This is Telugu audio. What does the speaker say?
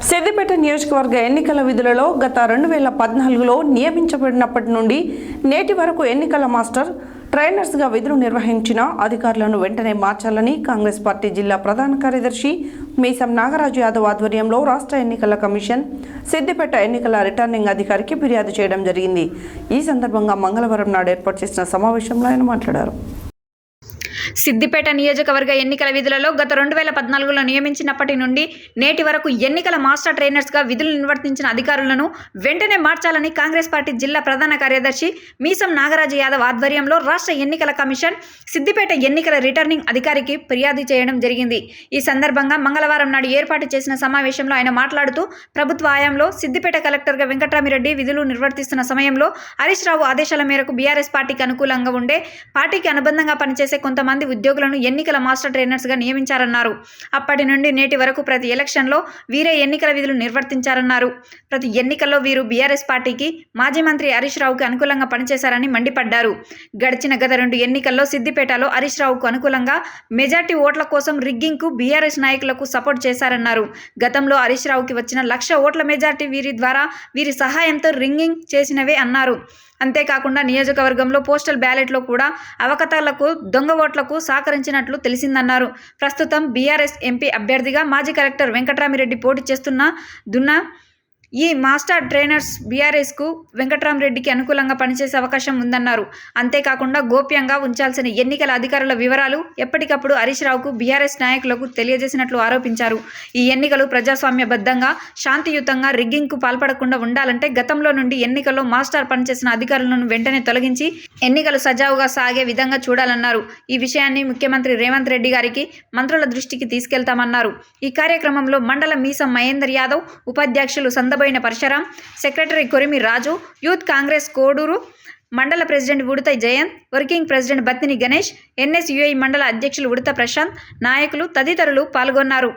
సిద్దిపేట నియోజకవర్గ ఎన్నికల విధులలో గత 2014లో నియమించబడినప్పటి నుండి నేటి వరకు ఎన్నికల మాస్టర్ ట్రైనర్స్గా విధులు నిర్వహించిన అధికారులను వెంటనే మార్చాలని కాంగ్రెస్ పార్టీ జిల్లా ప్రధాన కార్యదర్శి మీసం నాగరాజు యాదవ్ ఆధ్వర్యంలో రాష్ట్ర ఎన్నికల కమిషన్ సిద్దిపేట ఎన్నికల రిటర్నింగ్ అధికారికి ఫిర్యాదు చేయడం జరిగింది. ఈ సందర్భంగా మంగళవారం నాడు ఏర్పాటు చేసిన సమావేశంలో ఆయన మాట్లాడారు. సిద్దిపేట నియోజకవర్గ ఎన్నికల విధులలో గత 2014లో నియమించినప్పటి నుండి నేటి వరకు ఎన్నికల మాస్టర్ ట్రైనర్స్గా విధులు నిర్వర్తించిన అధికారులను వెంటనే మార్చాలని కాంగ్రెస్ పార్టీ జిల్లా ప్రధాన కార్యదర్శి మీసం నాగరాజు యాదవ్ ఆధ్వర్యంలో రాష్ట్ర ఎన్నికల కమిషన్ సిద్దిపేట ఎన్నికల రిటర్నింగ్ అధికారికి ఫిర్యాదు చేయడం జరిగింది. ఈ సందర్భంగా మంగళవారం నాడు ఏర్పాటు చేసిన సమావేశంలో ఆయన మాట్లాడుతూ ప్రభుత్వ హయాంలో సిద్దిపేట కలెక్టర్గా వెంకట్రామిరెడ్డి విధులు నిర్వర్తిస్తున్న సమయంలో హరీష్ రావు ఆదేశాల మేరకు బీఆర్ఎస్ పార్టీకి అనుకూలంగా ఉండే పార్టీకి అనుబంధంగా పనిచేసే కొంతమంది ఉద్యోగులను ఎన్నికల మాస్టర్ ట్రైనర్స్గా నియమించారన్నారు. అప్పటి నుండి నేటి వరకు ప్రతి ఎలక్షన్లో వీరే ఎన్నికల విధులు నిర్వర్తించారన్నారు. ప్రతి ఎన్నికల్లో వీరు బీఆర్ఎస్ పార్టీకి మాజీ మంత్రి హరీష్ రావుకి అనుకూలంగా పనిచేశారని మండిపడ్డారు. గడిచిన గత 2 ఎన్నికల్లో సిద్దిపేటలో హరీష్ రావుకు అనుకూలంగా మెజార్టీ ఓట్ల కోసం రిగ్గింగ్కు బీఆర్ఎస్ నాయకులకు సపోర్ట్ చేశారన్నారు. గతంలో హరీష్ రావుకి వచ్చిన 1,00,000 ఓట్ల మెజార్టీ వీరి సహాయంతో రింగింగ్ చేసినవే అన్నారు. అంతేకాకుండా నియోజకవర్గంలో పోస్టల్ బ్యాలెట్లో కూడా అవకతవకలకు దొంగ ఓట్లకు సహకరించినట్లు తెలిసిందన్నారు. ప్రస్తుతం బీఆర్ఎస్ ఎంపీ అభ్యర్థిగా మాజీ కలెక్టర్ వెంకట్రామిరెడ్డి పోటీ చేస్తున్న ఈ మాస్టర్ ట్రైనర్స్ బీఆర్ఎస్కు వెంకట్రామిరెడ్డికి అనుకూలంగా పనిచేసే అవకాశం ఉందన్నారు. అంతేకాకుండా గోప్యంగా ఉంచాల్సిన ఎన్నికల అధికారుల వివరాలు ఎప్పటికప్పుడు హరీష్ రావుకు బీఆర్ఎస్ నాయకులకు తెలియజేసినట్లు ఆరోపించారు. ఈ ఎన్నికలు ప్రజాస్వామ్యబద్ధంగా శాంతియుతంగా రిగ్గింగ్కు పాల్పడకుండా ఉండాలంటే గతంలో నుండి ఎన్నికల్లో మాస్టర్ పనిచేసిన అధికారులను వెంటనే తొలగించి ఎన్నికలు సజావుగా సాగే విధంగా చూడాలన్నారు. ఈ విషయాన్ని ముఖ్యమంత్రి రేవంత్ రెడ్డి గారికి మంత్రుల దృష్టికి తీసుకెళ్తామన్నారు. ఈ కార్యక్రమంలో మండల మీసం మహేందర్ యాదవ్, ఉపాధ్యక్షులు సందబోయిన పరశురాం, సెక్రటరీ కొరిమి రాజు, యూత్ కాంగ్రెస్ కోడూరు మండల president Udatha Jayanth, working president Battini Ganesh, NSUI మండల అధ్యక్షులు ఉడత ప్రశాంత్, నాయకులు తదితరులు పాల్గొన్నారు.